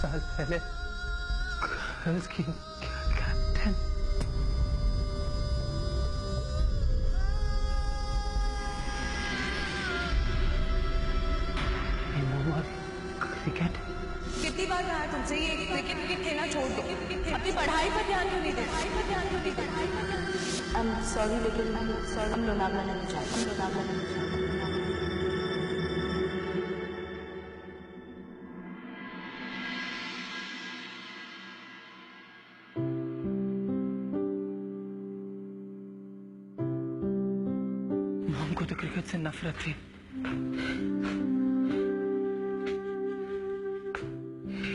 साल पहले गर्ल्स की कैप्टन। क्रिकेट कितनी बार कहा तुमसे ये क्रिकेट खेलना छोड़ दो, अपनी पढ़ाई पर ध्यान क्यों नहीं देते? I'm sorry लेकिन हम लोनावला नहीं चाहते। मॉम को तो क्रिकेट से नफरत थी,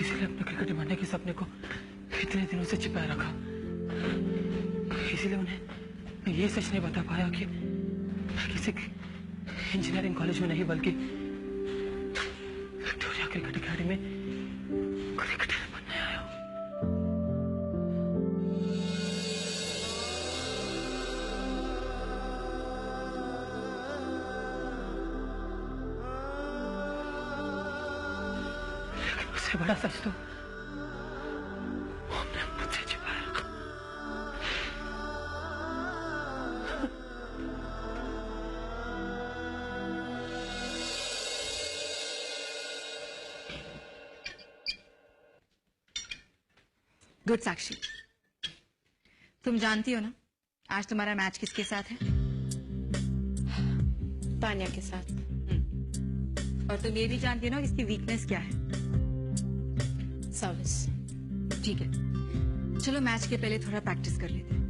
इसलिए अपने क्रिकेट बनने के सपने को इतने दिनों से छिपाए रखा। इसीलिए उन्हें ये सच नहीं बता पाया कि मैं किसी इंजीनियरिंग कॉलेज में नहीं बल्कि विक्टोरिया क्रिकेट अकेडमी में क्रिकेटर बनने आया हूँ। लेकिन उससे बड़ा सच तो हमने मुझसे छिपाया रखा। गुड साक्षी, तुम जानती हो ना आज तुम्हारा मैच किसके साथ है? तान्या के साथ। और तुम ये भी जानती हो ना इसकी वीकनेस क्या है? सर्विस। ठीक है, चलो मैच के पहले थोड़ा प्रैक्टिस कर लेते हैं।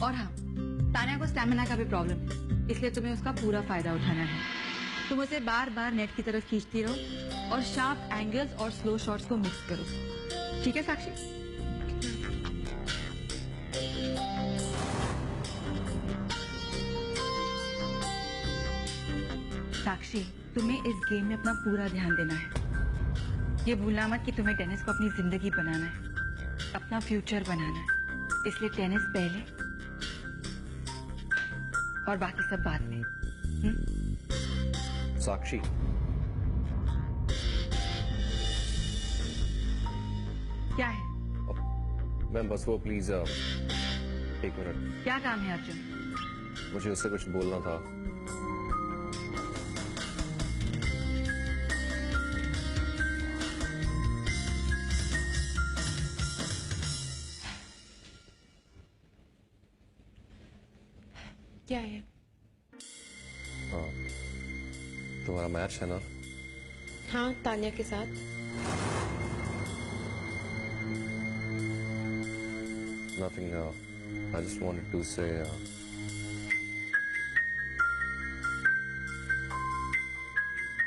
और हाँ, तान्या को स्टैमिना का भी प्रॉब्लम है, इसलिए तुम्हें उसका पूरा फायदा उठाना है। तुम उसे बार बार नेट की तरफ खींचती रहो और शार्प एंगल्स और स्लो शॉट्स को मिक्स करो। ठीक है साक्षी? साक्षी, तुम्हें इस गेम में अपना पूरा ध्यान देना है। ये भूलना मत कि तुम्हें टेनिस को अपनी जिंदगी बनाना है, अपना फ्यूचर बनाना है। इसलिए टेनिस पहले और बाकी सब बाद में। साक्षी, क्या है? मैम बस वो प्लीज एक मिनट। क्या काम है अर्जुन? मुझे उससे कुछ बोलना था। क्या है? हाँ, तुम्हारा मैच है ना? हाँ, तान्या के साथ। Nothing. I just wanted to say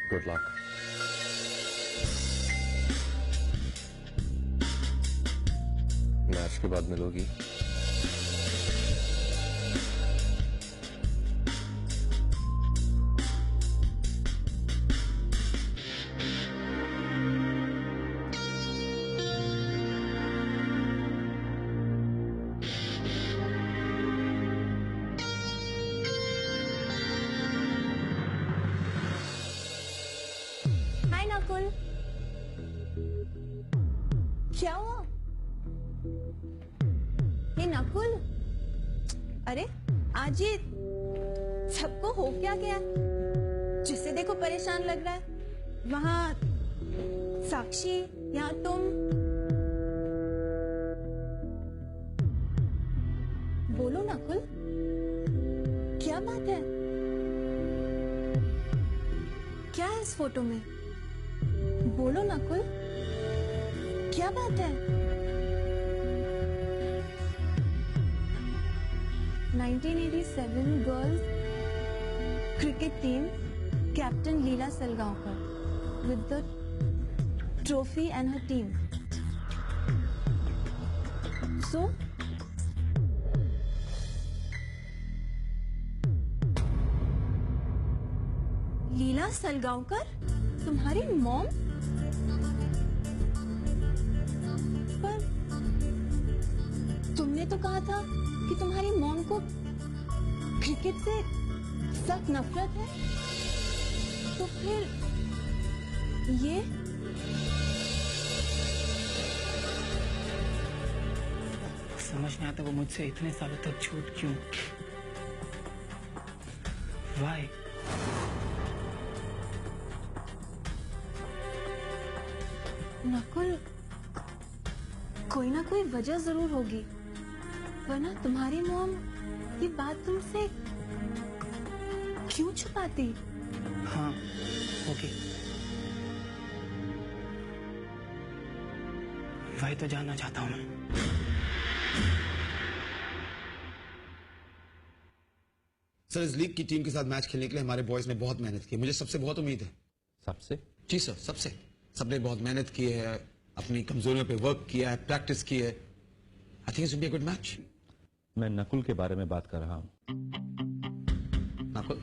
good luck. Match के बाद मिलोगी? नकुल, क्या हुआ? ये नकुल, अरे आज ये सबको हो क्या गया? जिससे देखो परेशान लग रहा है। वहां साक्षी, यहाँ तुम। बोलो नकुल, क्या बात है? क्या है इस फोटो में? बोलो नकुल, क्या बात है? 1987 girls cricket team captain Leela Salgaonkar with the trophy and her team. So Leela Salgaonkar तुम्हारी मॉम? पर तुमने तो कहा था कि तुम्हारी मॉम को क्रिकेट से सख्त नफरत है। तो फिर ये समझ नहीं आता वो मुझसे इतने सालों तक झूठ क्यों? वाई? नकुल, कोई ना कोई वजह जरूर होगी, वरना तुम्हारी मॉम ये बात तुमसे क्यों छुपाती? हाँ, ओके। वही तो जानना चाहता हूँ मैं। सर, इस लीग की टीम के साथ मैच खेलने के लिए हमारे बॉयज ने बहुत मेहनत की। मुझे सबसे बहुत उम्मीद है। सबसे? जी सर, सबसे। सबने बहुत मेहनत की है, अपनी कमजोरियों पे वर्क किया है, प्रैक्टिस की है। I think it will be a good match. मैं नकुल के बारे में बात कर रहा हूँ। नकुल?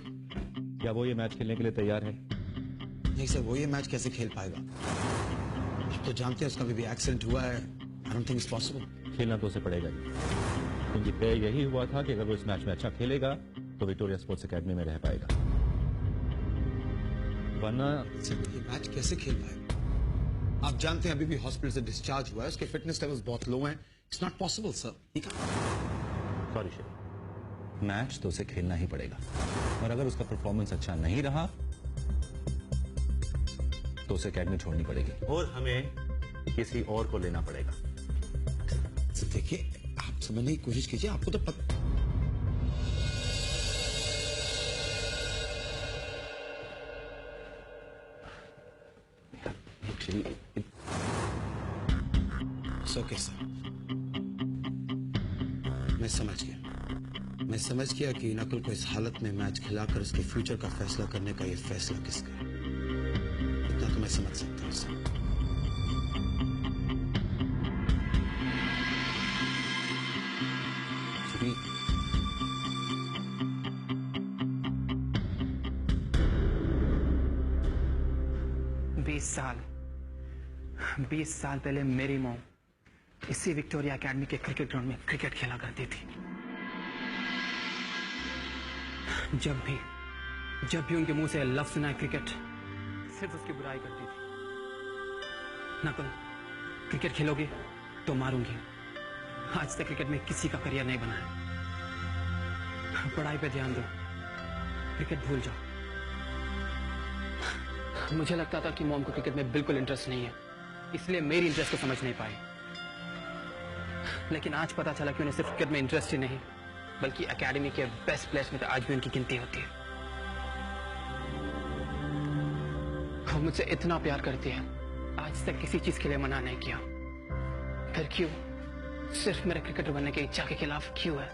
क्या वो ये मैच खेलने के लिए तैयार है? नहीं सर, वो ये मैच कैसे खेल पाएगा? आप तो जानते हैं उसका भी एक्सीडेंट हुआ है। I don't think it's possible. खेलना तो उसे पड़ेगा ही, क्योंकि तय यही हुआ था कि अगर वो इस मैच में अच्छा खेलेगा तो विक्टोरिया स्पोर्ट्स एकेडमी में रह पाएगा, वरना सर, ये मैच कैसे खेल पाएगा? आप जानते हैं अभी भी हॉस्पिटल से डिस्चार्ज हुआ है, उसके फिटनेस लेवल्स बहुत लो हैं। It's not possible sir. Sorry शेर, मैच तो उसे खेलना ही पड़ेगा, और अगर उसका परफॉर्मेंस अच्छा नहीं रहा तो उसे एकेडमी छोड़नी पड़ेगी और हमें किसी और को लेना पड़ेगा। सर देखिए, आप समझने की कोशिश कीजिए, आपको तो पता। ओके सर, मैं समझ गया कि नकुल को इस हालत में मैच खिलाकर उसके फ्यूचर का फैसला करने का ये फैसला किसका है। इतना तो मैं समझ सकता हूँ सर। बीस साल पहले मेरी मॉम इसी विक्टोरिया एकेडमी के क्रिकेट ग्राउंड में क्रिकेट खेला करती थी। जब भी उनके मुंह से लफ्ज सुना क्रिकेट, सिर्फ उसकी बुराई करती थी। नकुल, क्रिकेट खेलोगे तो मारूंगी। आज तक क्रिकेट में किसी का करियर नहीं बना है। पढ़ाई पे ध्यान दो, क्रिकेट भूल जाओ। मुझे लगता था कि मॉम को क्रिकेट में बिल्कुल इंटरेस्ट नहीं है, इसलिए मेरी इंटरेस्ट को समझ नहीं पाई। लेकिन आज पता चला कि उन्हें सिर्फ क्रिकेट में इंटरेस्ट ही नहीं, बल्कि एकेडमी के बेस्ट प्लेयर्स में तो आज भी उनकी गिनती होती है। वो मुझसे इतना प्यार करती है, आज तक किसी चीज के लिए मना नहीं किया। फिर क्यों? सिर्फ मेरे क्रिकेटर बनने की इच्छा के खिलाफ क्यों है?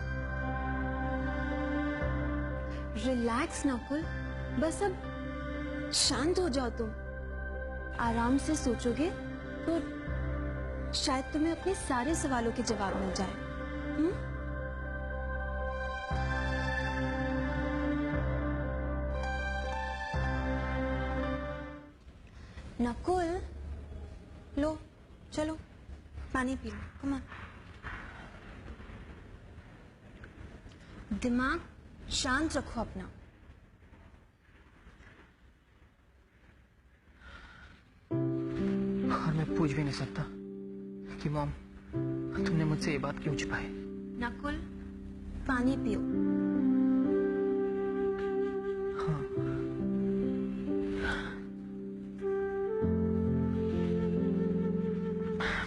रिलैक्स नकुल, बस अब शांत हो जाओ। तुम आराम से सोचोगे तो शायद तुम्हें अपने सारे सवालों के जवाब मिल जाए। नकुल, लो, चलो पानी पी लो, कम ऑन। दिमाग शांत रखो अपना। और मैं पूछ भी नहीं सकता कि मॉम, तुमने मुझसे ये बात क्यों छुपाई? नकुल, पानी पियो। हाँ।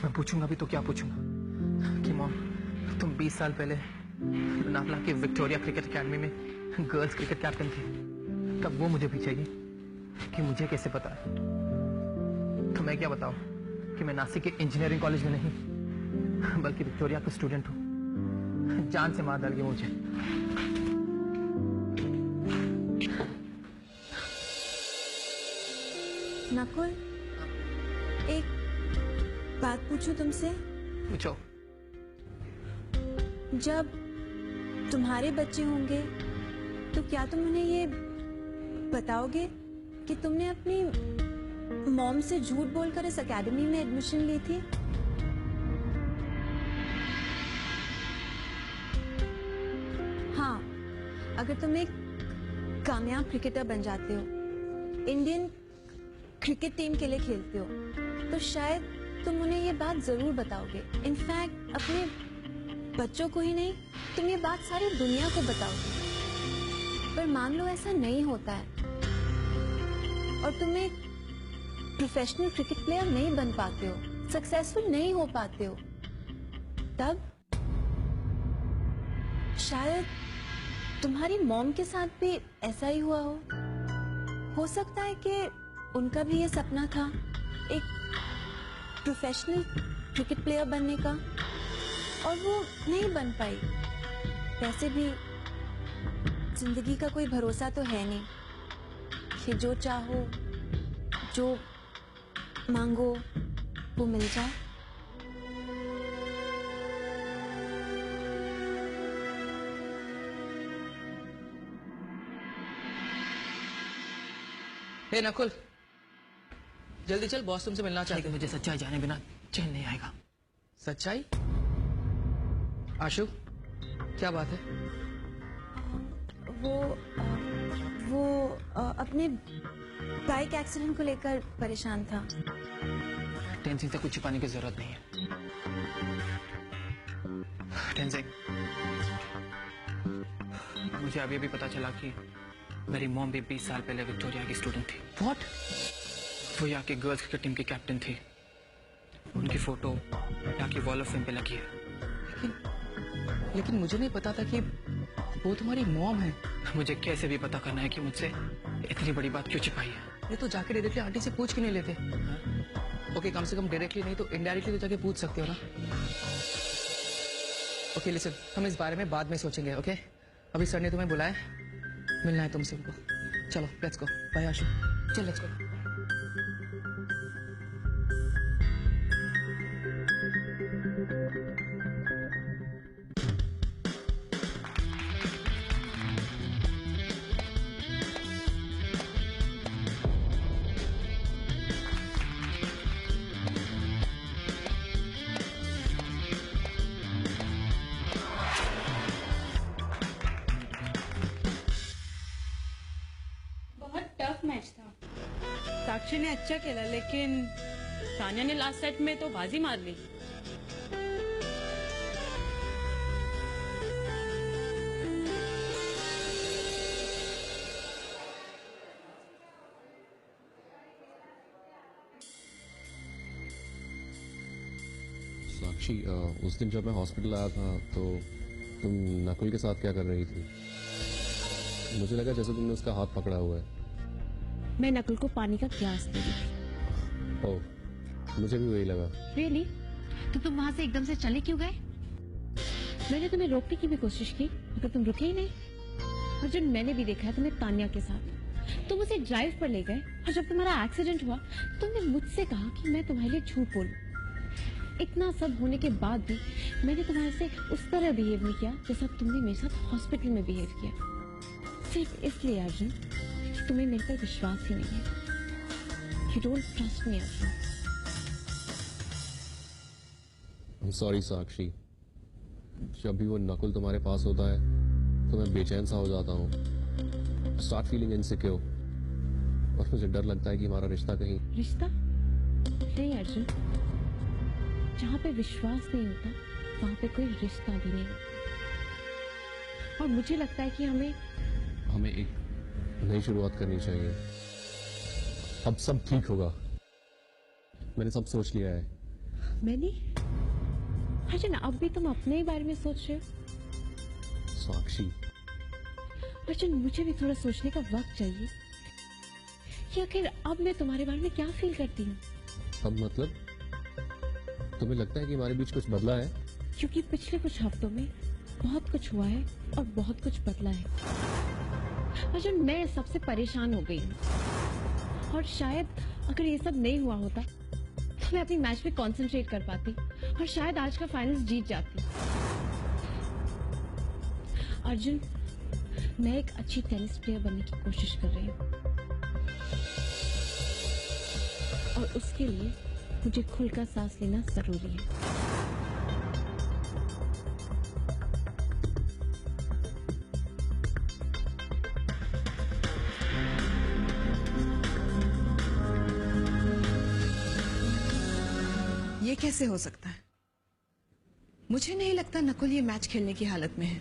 मैं पूछूंगा भी तो क्या पूछूंगा कि मॉम, तुम 20 साल पहले नापला के विक्टोरिया क्रिकेट एकेडमी में गर्ल्स क्रिकेट कैप्टन थी, तब वो मुझे पूछेगी कि मुझे कैसे पता है? तो मैं क्या बताऊं कि मैं नासिक के इंजीनियरिंग कॉलेज में नहीं बल्कि विक्टोरिया का स्टूडेंट हूं। जान से मार डालेगी मुझे। नकुल, एक बात पूछूं तुमसे? पूछो। जब तुम्हारे बच्चे होंगे तो क्या तुम उन्हें ये बताओगे कि तुमने अपनी मॉम से झूठ बोलकर इस एकेडमी में एडमिशन ली थी? हाँ, अगर तुम एक कामयाब क्रिकेटर बन जाते हो, इंडियन क्रिकेट टीम के लिए खेलते हो तो शायद तुम उन्हें ये बात जरूर बताओगे। इनफैक्ट अपने बच्चों को ही नहीं, तुम ये बात सारी दुनिया को बताओगे। पर मान लो ऐसा नहीं होता है और तुम एक प्रोफेशनल क्रिकेट प्लेयर नहीं बन पाते हो, सक्सेसफुल नहीं हो पाते हो, तब शायद तुम्हारी मॉम के साथ भी ऐसा ही हुआ हो सकता है कि उनका भी ये सपना था एक प्रोफेशनल क्रिकेट प्लेयर बनने का और वो नहीं बन पाई। वैसे भी जिंदगी का कोई भरोसा तो है नहीं कि जो चाहो जो मांगो वो मिल जाए। हे नकुल, जल्दी चल, बॉस तुमसे मिलना चाहते हैं। मुझे सच्चाई जाने बिना चैन नहीं आएगा। सच्चाई? आशु, क्या बात है? वो अपने बाइक एक्सीडेंट को लेकर परेशान था। टेंसिंग से कुछ छिपाने की जरूरत नहीं है। टेंसिंग, मुझे अभी पता चला कि मेरी मॉम भी 20 साल पहले विक्टोरिया की स्टूडेंट थी। व्हाट? वो यहाँ की गर्ल्स क्रिकेट टीम की कैप्टन थी। उनकी फोटो यहाँ की वॉल ऑफ फेम पे लगी है। लेकिन मुझे नहीं पता था कि वो तुम्हारी मॉम है। मुझे कैसे भी पता करना है कि मुझसे इतनी बड़ी बात क्यों छिपाई है। ये तो जाके डायरेक्टली आंटी से पूछ के नहीं लेते? ओके, कम से कम डायरेक्टली नहीं तो इनडायरेक्टली तो जाके पूछ सकते हो ना। ओके लिसन, हम इस बारे में बाद में सोचेंगे। ओके, अभी सर ने तुम्हें बुलाया, मिलना है तुमसे उनको। चलो लेट्स गो। बाय आशु, चल लेट्स गो। टफ मैच था। साक्षी ने अच्छा खेला लेकिन तान्या ने लास्ट सेट में तो बाजी मार ली। साक्षी, उस दिन जब मैं हॉस्पिटल आया था तो तुम नकुल के साथ क्या कर रही थी? मुझे लगा जैसे तुमने उसका हाथ पकड़ा हुआ है। मैं नकुल को पानी का गिलास दे रही थी। ओह, मुझे भी वही लगा। रियली? तो तुम वहाँ से एकदम से चले क्यों गए? मैंने तुम्हें रोकने की भी कोशिश की मगर तुम रुके ही नहीं। और जब मैंने भी देखा है तुम्हें तान्या के साथ, तुम उसे ड्राइव पर ले गए और जब तुम्हारा एक्सीडेंट हुआ तुमने मुझसे कहा कि मैं तुम्हारे लिए झूठ बोलूं। इतना सब होने के बाद भी मैंने तुम्हारे से उस तरह बिहेव नहीं किया जैसा तुमने मेरे साथ हॉस्पिटल में बिहेव किया, सिर्फ इसलिए अर्जुन कि तुम्हें मेरे पर विश्वास ही नहीं है। You don't trust me, Arjun. I'm sorry साक्षी, जब भी वो नकुल तुम्हारे पास होता है तो मैं बेचैन सा हो जाता हूँ। स्टार्ट फीलिंग इनसिक्योर और मुझे डर लगता है कि हमारा रिश्ता कहीं। रिश्ता नहीं अर्जुन, जहाँ पे विश्वास नहीं होता वहाँ पे कोई रिश्ता भी नहीं। और मुझे लगता है कि हमें एक नई शुरुआत करनी चाहिए। अब सब ठीक होगा, मैंने सब सोच लिया है। मैंने अर्जुन, अब भी तुम अपने ही बारे में सोच रहे हो? साक्षी, अर्जुन मुझे भी थोड़ा सोचने का वक्त चाहिए कि आखिर अब मैं तुम्हारे बारे में क्या फील करती हूँ। अब मतलब तुम्हें लगता है कि हमारे बीच कुछ बदला है? क्योंकि पिछले कुछ हफ्तों में बहुत कुछ हुआ है और बहुत कुछ बदला है अर्जुन। मैं सबसे परेशान हो गई हूँ और शायद अगर ये सब नहीं हुआ होता तो मैं अपनी मैच पे कंसंट्रेट कर पाती और शायद आज का फाइनल्स जीत जाती। अर्जुन, मैं एक अच्छी टेनिस प्लेयर बनने की कोशिश कर रही हूँ और उसके लिए मुझे खुलकर सांस लेना जरूरी है। कैसे हो सकता है? मुझे नहीं लगता नकुल ये मैच खेलने की हालत में है।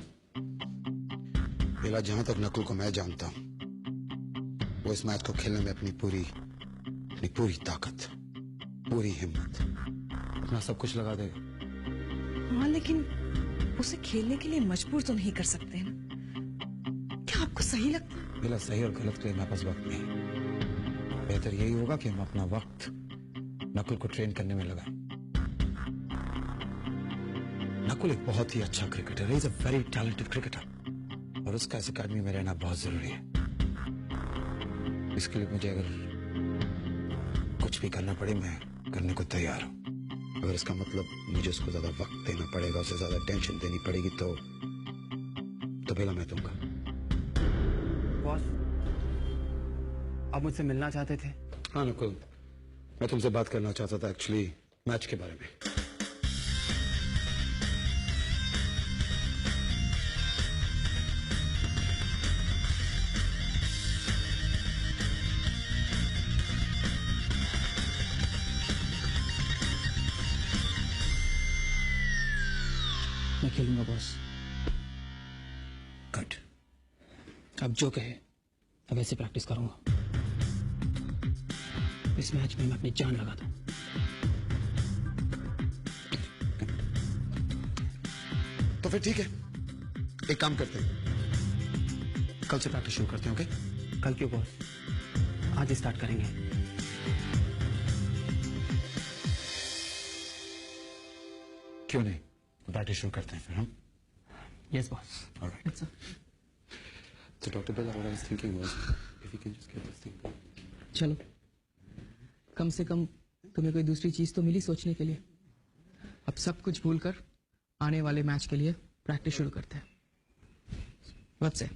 बेला, जहां तक नकुल को मैं जानता हूं, वो इस मैच को खेलने में अपनी पूरी ताकत, पूरी हिम्मत, अपना सब कुछ लगा देगा। हाँ, लेकिन उसे खेलने के लिए मजबूर तो नहीं कर सकते ना। क्या आपको सही लगता है? बेला, सही और गलत के लिए मेरे पास वक्त नहीं। बेहतर यही होगा कि हम अपना वक्त नकुल को ट्रेन करने में लगाएं। नकुल एक बहुत ही अच्छा क्रिकेटर है, is a very talented cricketer, और उसका इस अकेडमी में रहना बहुत जरूरी है। इसके लिए मुझे अगर कुछ भी करना पड़े, मैं करने को तैयार हूं। अगर इसका मतलब मुझे उसको ज्यादा वक्त देना पड़ेगा, उसे ज्यादा टेंशन देनी पड़ेगी, तो बेला मैं दूंगा। बॉस, आप मुझसे मिलना चाहते थे? हाँ नकुल, मैं तुमसे बात करना चाहता था एक्चुअली मैच के बारे में। मैं खेलूंगा बॉस। गुड। अब जो कहे अब वैसे प्रैक्टिस करूंगा। इस मैच में मैं अपनी जान लगा दूं। तो फिर ठीक है, एक काम करते हैं, कल से प्रैक्टिस शुरू करते हैं। ओके? कल क्यों बॉस, आज ही स्टार्ट करेंगे। क्यों नहीं, प्रैक्टिस शुरू करते हैं फिर हम। Yes boss. Alright. So Dr. Bella, what I was thinking was, if we can just get this thing done. चलो, कम से कम तुम्हें कोई दूसरी चीज तो मिली सोचने के लिए। अब सब कुछ भूलकर आने वाले मैच के लिए प्रैक्टिस शुरू करते हैं। वक्त से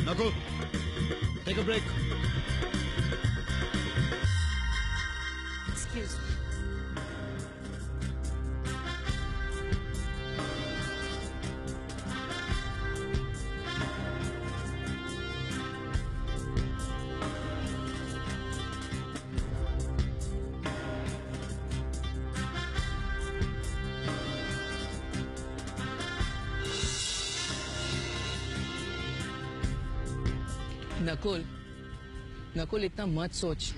Nakul, take a break. Excuse me. Nakul, Nakul इतना मत सोच।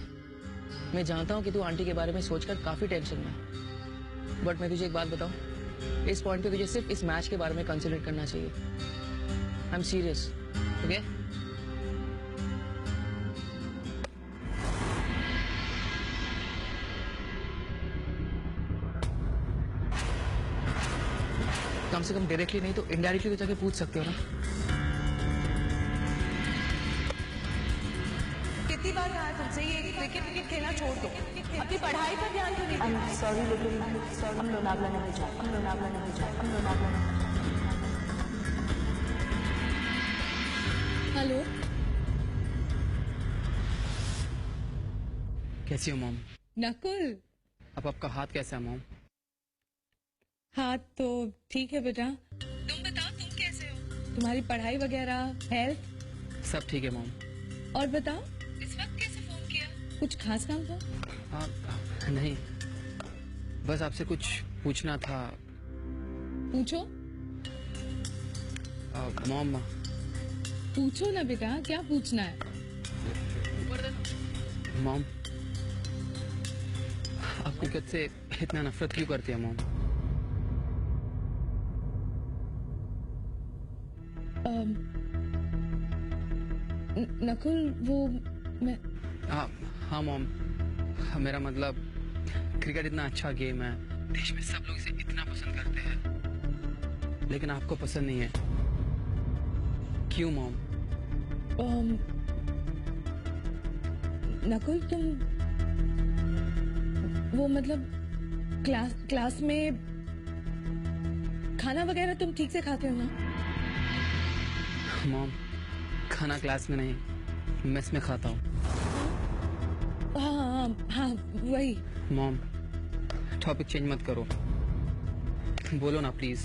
मैं जानता हूँ कि तू आंटी के बारे में सोचकर काफी टेंशन में है। बट मैं तुझे एक बात बताऊं, इस पॉइंट पे तुझे सिर्फ इस मैच के बारे में कंसिडर करना चाहिए। I am serious, okay? कम से कम डायरेक्टली नहीं तो इनडायरेक्टली तो जाके पूछ सकते हो ना। कितनी बार कहा तुमसे ये क्रिकेट खेलना छोड़ दो, अपनी पढ़ाई पर ध्यान क्यों नहीं देते? सॉरी लेकिन हम लोनावला नहीं जा हम लोनावला नहीं जा हम लोनावला नहीं। हेलो, कैसी हो मॉम? नकुल। अब आपका हाथ कैसा है मॉम? हाथ तो ठीक है बेटा। तुम बताओ, तुम कैसे हो? तुम्हारी पढ़ाई वगैरह, हेल्थ? सब ठीक है मॉम। और बताओ, इस वक्त कैसे फोन किया? कुछ खास काम था? नहीं, बस आपसे कुछ पूछना था। पूछो। मॉम, पूछो ना बेटा, क्या पूछना है? मॉम, आप क्रिकेट से इतना नफरत क्यों करती है मॉम? नकुल, वो मैं हाँ मॉम, मेरा मतलब क्रिकेट इतना अच्छा गेम है, देश में सब लोग इसे इतना पसंद करते हैं, लेकिन आपको पसंद नहीं है। क्यों मॉम? नकुल, तुम वो मतलब क्लास में खाना वगैरह तुम ठीक से खाते हो ना? मॉम, खाना क्लास में नहीं, मेस में खाता हूँ। हाँ, वही। मॉम, टॉपिक चेंज मत करो, बोलो ना प्लीज।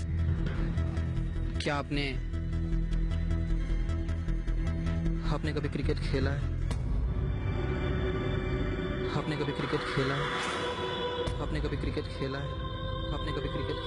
क्या आपने कभी क्रिकेट खेला है? आपने कभी क्रिकेट खेला है? आपने कभी क्रिकेट खेला है? आपने कभी क्रिकेट